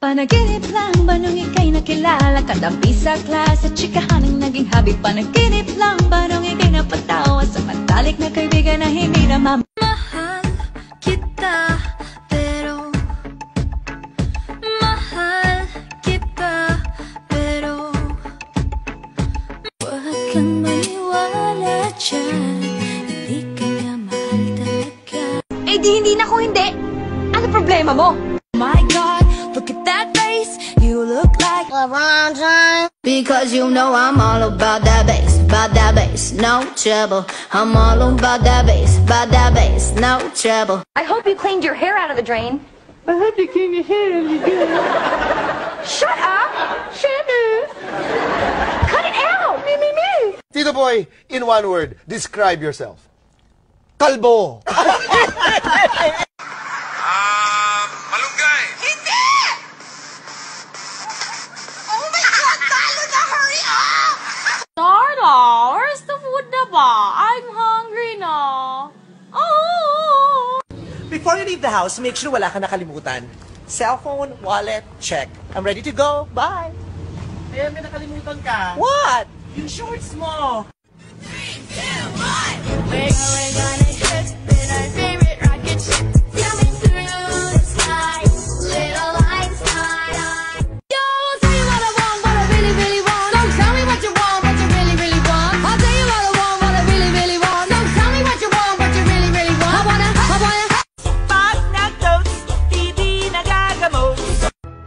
Panaginip lang ba nung ika'y nakilala? Kadampi sa klase, chikahan ang naging hobby. Panaginip lang ba nung ika'y napatawa? Samantalik na kaibigan na hindi na Mahal kita, pero mahal kita, pero huwag kang maniwala dyan, hindi ka niya mahal talaga. Eh di hindi na kung hindi. Ano problema mo? My God, look at that face, you look like LeBron James. Because you know I'm all about that bass, no trouble. I'm all about that bass, no trouble. I hope you cleaned your hair out of the drain. I hope you clean your hair and you do. Shut up! Shut up! Cut it out! Me. Tito Boy, in one word, describe yourself. Kalbo! Malunggay! Hindi! Oh my God, talo na! Hurry up! Darla, where's the food na ba? I'm hungry na. Oh! Before you leave the house, make sure wala ka nakalimutan. Cellphone, wallet, check. I'm ready to go. Bye! Ayan, may nakalimutan ka. What? Yung shorts mo. 3, 2, 1. We're gonna trip in our favorite rocket ship, coming through the sky. Little lights on. Yo, I'll tell you what I want, what I really, really want. Don't tell me what you want, what you really, really want. I'll tell you what I want, what I really, really want. Don't tell me what you want, what you really, really want. I wanna. Pag nag-toast, hindi nagagamot.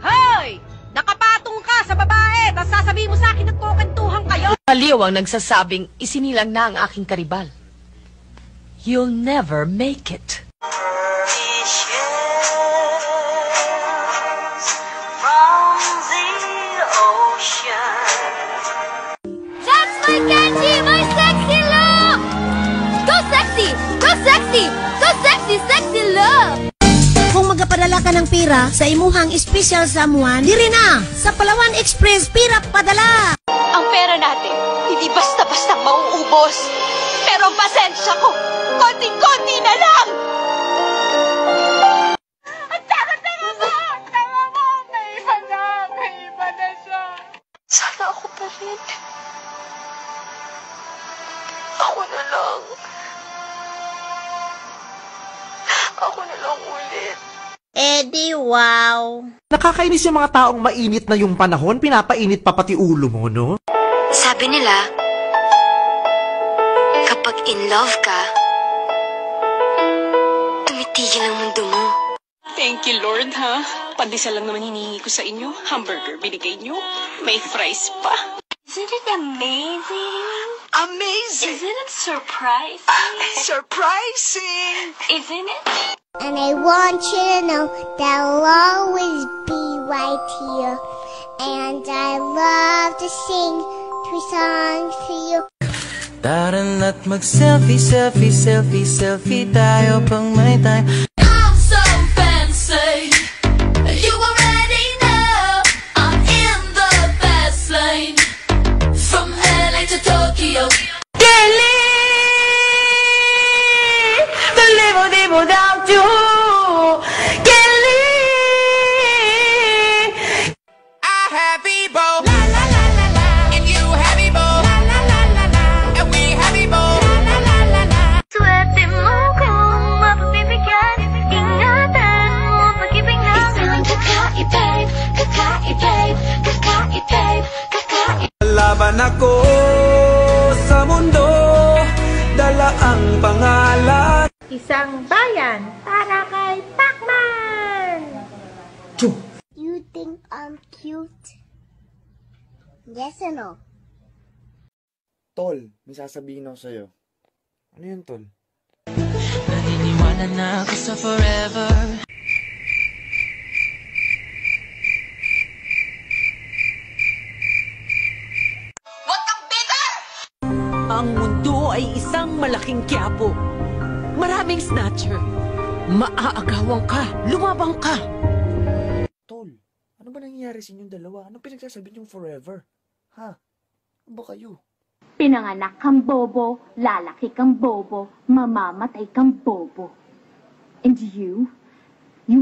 Hoy! Nakapatong ka sa babae, tapos sasabihin mo sa akin nagkukantuhan kayo. Aliw ang nagsasabing isinilang na ang aking karibal. You'll never make it. That's my Kenji, my sexy look! Go sexy! Go sexy! Go sexy, sexy look! Kung magapadala ka ng pira sa imuhang special someone, diri na sa Palawan Express Pira Padala. Ang pera natin, hindi basta-bastang mauubos. Pero ang pasensya ko, konting-konti na lang! Ang tanga-tanga mo! Tanga mo! May iba na siya. Sana ako pa rin. Ako na lang. Ako na lang ulit. Eddie, wow. Nakakainis yung mga taong mainit na yung panahon, pinapainit pa pati ulo mo, no? Sabi nila, kapag in love ka, tumitigil ang mundo mo. Thank you, Lord, ha? Pandesal lang naman hinihingi ko sa inyo. Hamburger, binigay nyo. May fries pa. Isn't it amazing? Amazing! Isn't it surprising? Surprising! Isn't it? And I want you to know that I'll always be right here. And I love to sing 3 songs to you. Tara na't mag-selfie, selfie, selfie, selfie tayo pang may time. I'm so fancy. You already know I'm in the fast lane. From LA to Tokyo. Swerte mo kung mapapibigyan. Ingatan mo pag-ibig na. Isang kakaibig, kakaibig, kakaibig, kakaibig. Laban ako sa mundo, dala ang pangalan. Isang bayan para kay Pacman! You think I'm cute? Yes or no? Tol, may sasabihin ako sa'yo. Ano yun, Tol? Naniniwala na ako sa forever. Huwag kang bitter! Ang mundo ay isang malaking quiapo. Maraming snatcher. Maaagawan ka. Lumabang ka. Tol, ano ba nangyayari sa inyong dalawa? Ano pinagsasabi niyong forever? Ha? Ano ba kayo? Pinanganak kang bobo, lalaki kang bobo, mamamatay kang bobo. And you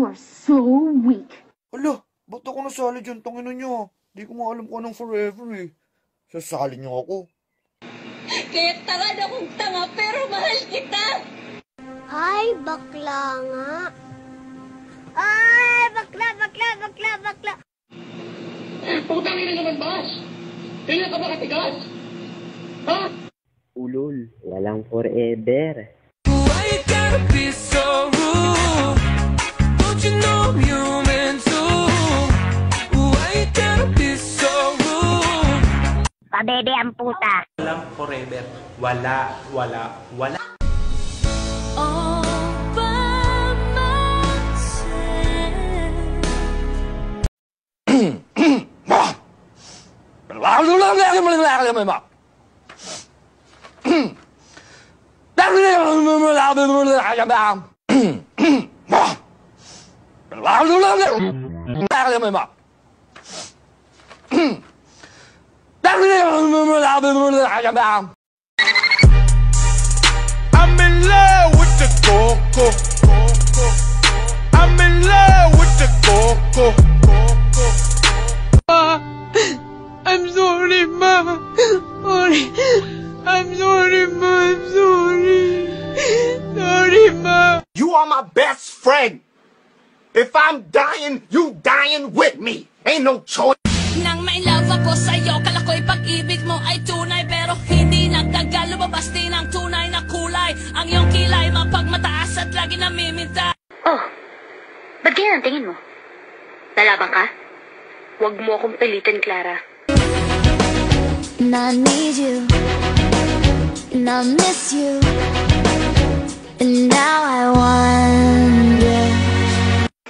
are so weak. Alo, ba't ako nasali dyan, tangina nyo. Di ko maalam kung anong forever eh. Sasali nyo ako. Kaya tanga na akong tanga, pero mahal kita! Ay, bakla nga. Ay, bakla, bakla, bakla, bakla. Putang ina naman, Bas! Tingnan ka ba katigas? Ha? Ulol, walang forever. Why you gotta be so rude? Don't you know I'm human too? Why you gotta be so rude? Pabebe ang puta. Walang forever. Wala, wala, wala. All by myself. I'm in love with the coco. I'm in love with the coco. I'm sorry, Ma. Sorry. I'm sorry, Ma. I'm sorry. Sorry, Ma. You are my best friend. If I'm dying, you dying with me. Ain't no choice. Nang may love ako sa'yo, kala ko'y pag-ibig mo ay tunay, pero hindi nagtagal, lumabas din ang tunay na kulay. Ang iyong kilay, mapagmataas at lagi namiminta. Oh, ba't ganyan ang tingin mo? Lalaban ka? Huwag mo akong pilitin, Clara. And I need you, and I miss you, and now I wonder.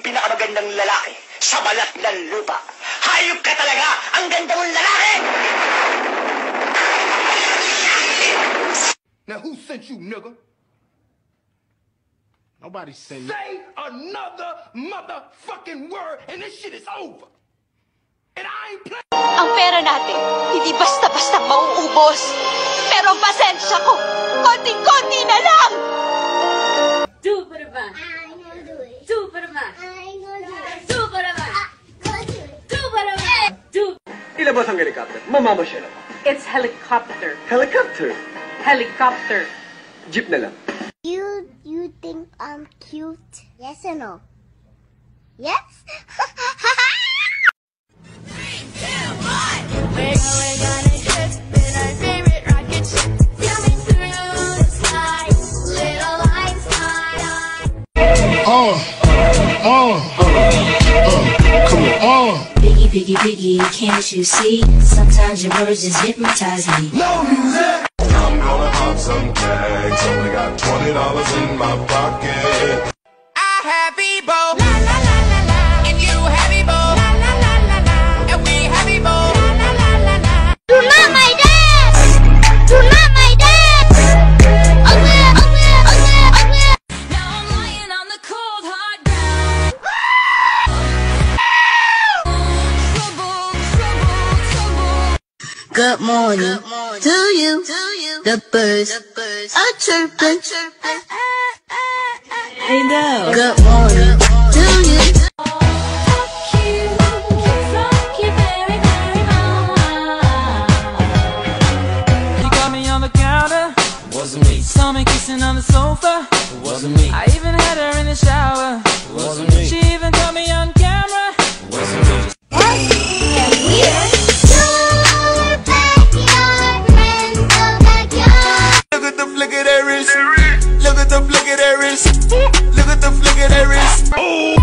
Pinakamagandang lalaki sa balat ng lupa. Hayop ka talaga! Ang ganda mong lalaki! Now who sent you, nigga? Nobody sent you. Say another motherfucking word and this shit is over. And I ain't playing. Ang pera natin, hindi basta-basta mauubos. Pero pasensya ko, konting-konti na lang! Duparama! Duparama! Duparama! Duparama! Ilabas ang helicopter. Mamamasyal ako. It's helicopter. Helicopter? Helicopter. Jeep na lang. You think I'm cute? Yes or no? Yes? We're gonna trip in our favorite rocket ship, zooming through the sky, little Einstein. Come on. Biggie, biggie, biggie, can't you see? Sometimes your words just hypnotize me. No music. I'm gonna pop some tags. Only got $20 in my pocket. I happy bow. La la la la la. And you happy bow. La la la la la. And we happy bow. La la la la la. Do not my dad! Do not my dad! Ugly, ugly, ugly, ugly. Now I'm lying on the cold hard ground. Trouble, trouble, trouble. Good morning to you. The birds are chirping. I know. Good morning to you. Fuck you very, very much. You got me on the counter. Wasn't me. Saw me kissing on the sofa. Wasn't me. I even had her in the shower. Wasn't me. She even caught me on camera. Wasn't me. Look at the flick of that wrist. Look at the flick of that wrist. Look at the flick of that wrist. Oh.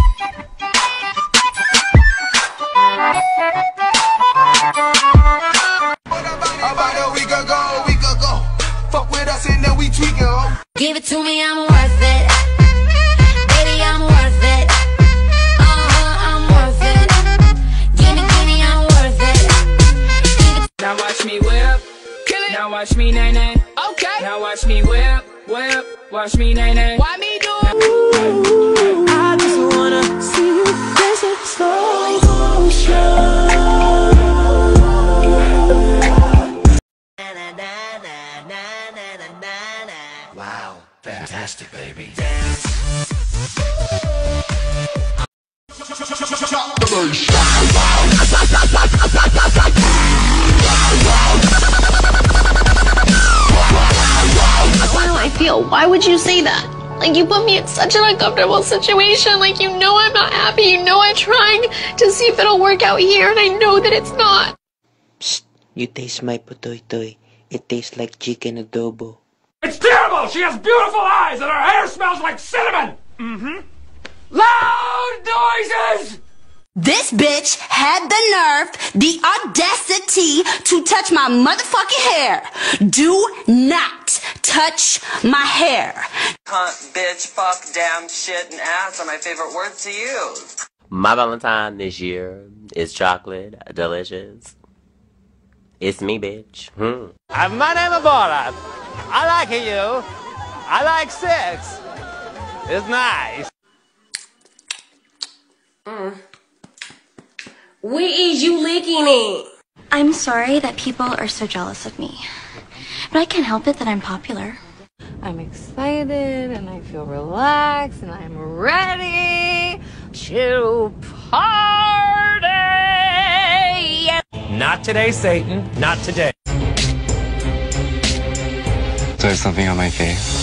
About a week ago. Fuck with us and then we tweaking. Give it to me, I'm worth it. Baby, I'm worth it. I'm worth it. Give me, I'm worth it. Now watch me whip. Kill it. Now watch me nay nay. Okay. Now watch me whip. Watch me nay nay. Why me do it? I just wanna see you dancing slow motion. Wow, fantastic, baby. Dance. How I feel. Why would you say that? Like, you put me in such an uncomfortable situation. Like, you know I'm not happy. You know I'm trying to see if it'll work out here, and I know that it's not. Psst, you taste my putoy-toy. It tastes like chicken adobo. It's terrible! She has beautiful eyes and her hair smells like cinnamon! Mm-hmm. Loud noises! This bitch had the nerve, the audacity to touch my motherfucking hair. Do not touch my hair. Cunt, bitch, fuck, damn, shit, and ass are my favorite words to use. My Valentine this year is chocolate, delicious. It's me, bitch. My name is Borat. I like you. I like sex. It's nice. Where is you licking it? I'm sorry that people are so jealous of me. But I can't help it that I'm popular. I'm excited and I feel relaxed and I'm ready to party. Not today, Satan. Not today. There's something on my face.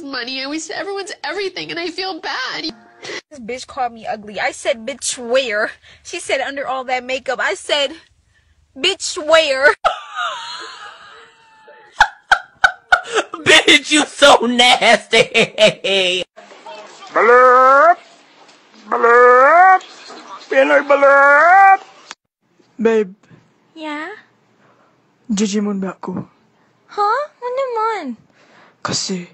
Money. I wasted everyone's everything, and I feel bad. This bitch called me ugly. I said, bitch, where? She said, under all that makeup. I said, bitch, where? Bitch, you so nasty. Balurp! Balurp! Pinoy balurp! Babe, Yeah? Jijimon ba ako? Huh? Ano naman? Kasi,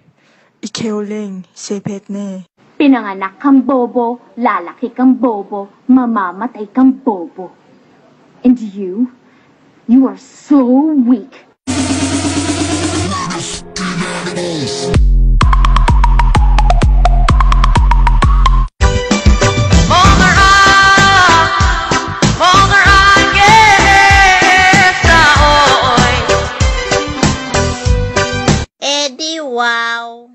ikaw lang, sepet na eh. Pinanganak kang bobo, lalaki kang bobo, mamamatay kang bobo. And you are so weak. Eddie, wow.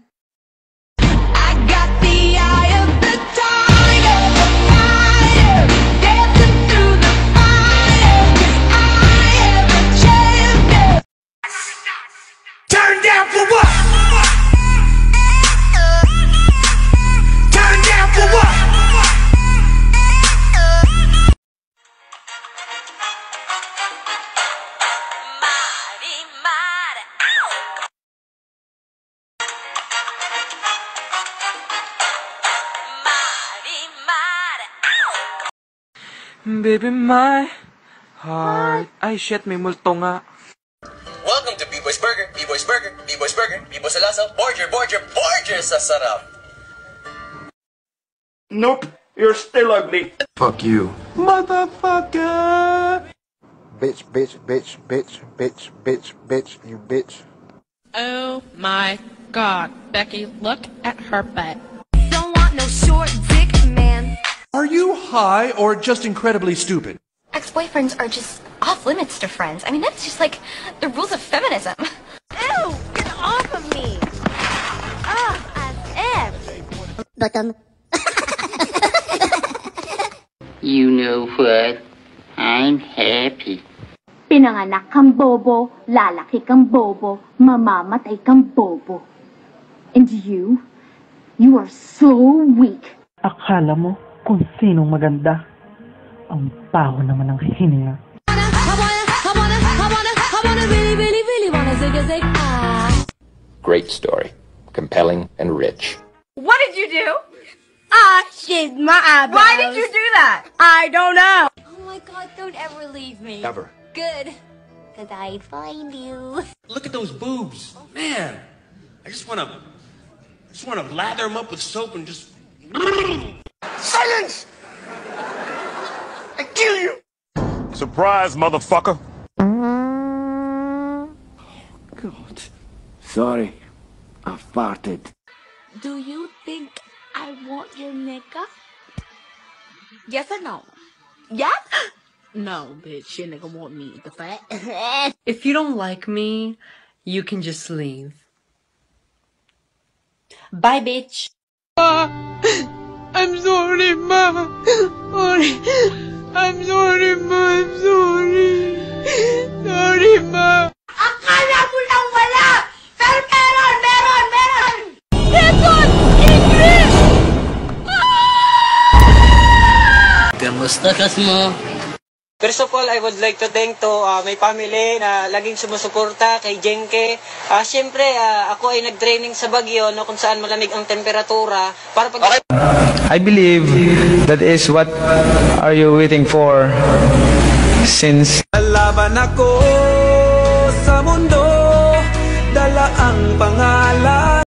Turn down for what? Turn down for what? Baby, my heart. Ay, shit, may multo nga. Welcome to B-Boy's Burger, B-Boy's Burger, B-Boy's Burger, B-Boy sa lasa, Borger sa sarap. Nope, you're still ugly. Fuck you. Motherfucker! Bitch, bitch, bitch, bitch, bitch, bitch, bitch, you bitch. Oh my god, Becky, look at her butt. Don't want no short dick, man. Are you high or just incredibly stupid? Ex-boyfriends are just off limits to friends. I mean, that's just like the rules of feminism. Ew! Get off of me! Ugh, as if. Bottom. You know what? I'm happy. Pinanganak kang bobo, lalaki kang bobo, mamamatay kang bobo. And you are so weak. Akala mo kung sinong maganda? Ang baho naman ng hininga. Great story. Compelling and rich. What did you do? I shaved my eyebrows. Why did you do that? I don't know. Oh my god, don't ever leave me. Ever. Good. Cause I'd find you. Look at those boobs. Man, I just want to Just want to lather them up with soap and just... Silence! I kill you! Surprise, motherfucker! God. Sorry. I farted. Do you think I want your nigga? Yes or no? Yes? No, bitch, your nigga want me. The fat? If you don't like me, you can just leave. Bye, bitch. I'm sorry, ma. Sorry. I'm sorry, ma. I'm sorry. Sorry, ma. Akala mo lang wala! Pero meron! Quezon! Ingrid! Kamusta mo? First of all, I would like to thank to my family na laging sumusuporta kay Jenke. Siyempre, ako ay nag-training sa Baguio no, kung saan malamig ang temperatura. Para pag... I believe that is what are you waiting for since... Laban ako sa mundo, dala ang pangalan.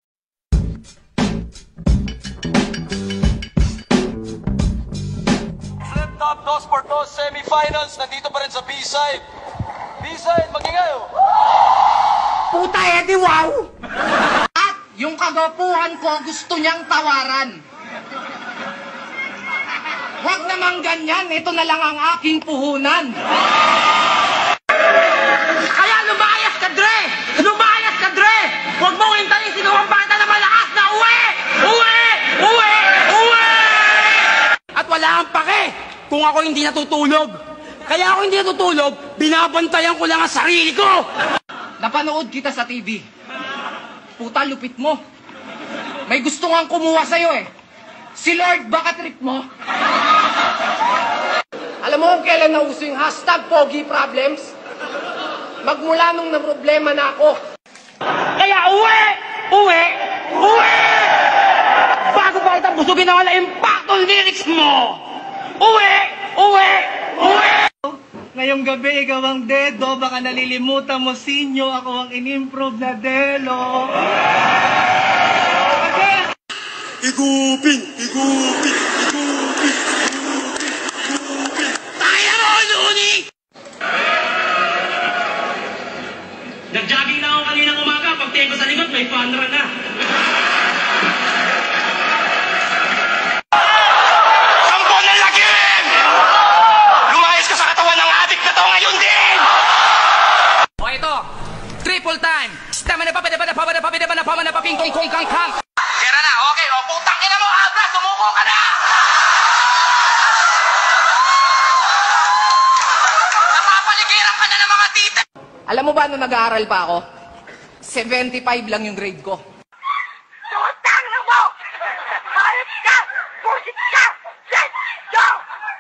Top 2 for 2 semifinals, nandito pa rin sa B-side. B-side, magingayo! Puta, Eddie, wow! At yung kagapuhan ko gusto niyang tawaran. Huwag namang ganyan, ito na lang ang aking puhunan. Kaya lumayas ka, Dre! Lumayas ka, Dre! Huwag mong hintayin sino ang bata na malakas na uwi! Uwi! Uwi! Uwi! At wala kang pake kung ako hindi natutulog. Kaya ako hindi natutulog, binabantayan ko lang ang sarili ko! Napanood kita sa TV. Puta, lupit mo. May gusto nga kumuha sa'yo eh. Si Lord, baka trip mo? Alam mo kung kailan nauso yung hashtag Pogi Problems? Magmula nung na-problema na ako. Kaya uwi! Uwi! Uwi! Bago pa kitang busugin na wala impacto lyrics mo! Uwi! Uwi! Uwi! Ngayong gabi, ikaw ang dedo. Baka nalilimutan mo, sinyo. Ako ang in-improve na delo. Igupin! Igupin! Igupin! Kaya mo, Luni! Nag-jogging na ako kaninang umaga. Pagtingin ko sa likod, may panra na. Triple time! Stamina pa ping kong kong kang kang! Kera na, okay, o putang ina mo, Abra! Sumuko ka na! Napapaligiran ka na ng mga tita! Alam mo ba nung nag-aaral pa ako? 75 lang yung grade ko. Putang na mo! Hayop ka! Bullshit ka! Yes! Yo!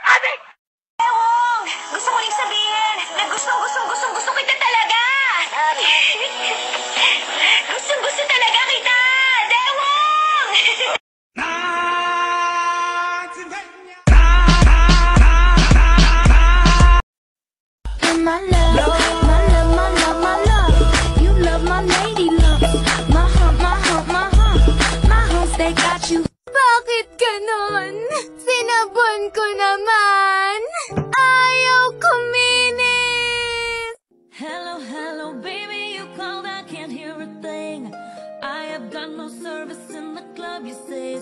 Adik! Ewong! Gusto ko rin sabihin na gusto kita talaga! Gusto talaga kita! Dewong! My love, you love my lady love. My humps, they got you. Bakit ganon? Sinabon ko naman. Ayaw kuminis. Hello, baby, you called, I can't hear a thing. I have got no service in the club, you say.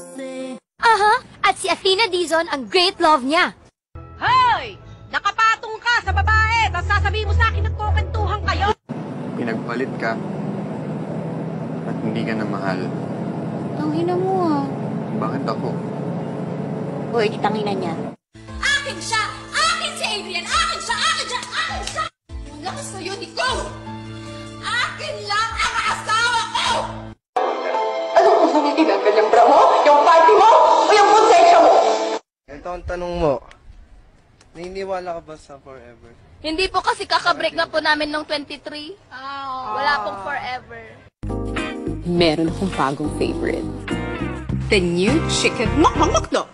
At si Athena Dizon, ang great love niya. Hoy! Nakapatong ka sa babae, tapos sasabihin mo sa akin nagkukantuhan kayo. Pinagpalit ka at hindi ka na mahal. Ang hina mo Bakit ako? Hoy, di tangina niya. Akin siya! Akin si Adrian! Akin siya! Wala ka sa'yo, Nico! Akin lang ang asawa ko! Ano kung saan yung tinanggal yung bra mo? Yung party mo? O yung konsensya mo? Ito ang tanong mo. Naniniwala ka ba sa forever? Hindi po kasi kakabreak na po namin nung 23. Wala pong forever. Meron akong bagong favorite. The new chicken makmakmakdo.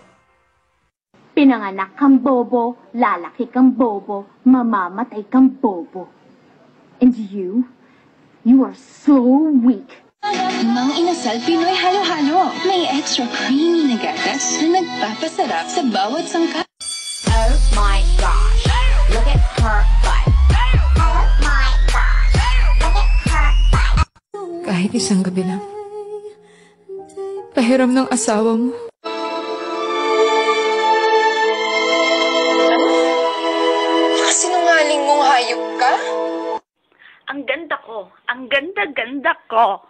Pinanganak kang bobo, lalaki kang bobo, mamamatay kang bobo. And you are so weak. Mang inasal, Pinoy halo-halo. extra creamy na gatas na nagpapasarap sa bawat sangkap. Oh my gosh, look at her butt. Oh my gosh, look at her butt. Kahit isang gabi lang. Pahiram ng asawa mo. Sinungaling mong hayop ka? Ang ganda ko. Ang ganda-ganda ko.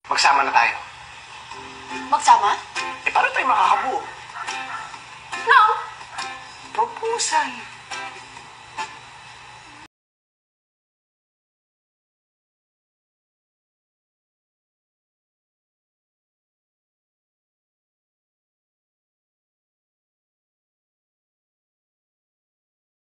Magsama na tayo. Magsama? Paano tayo makakabuo? No! Proposal.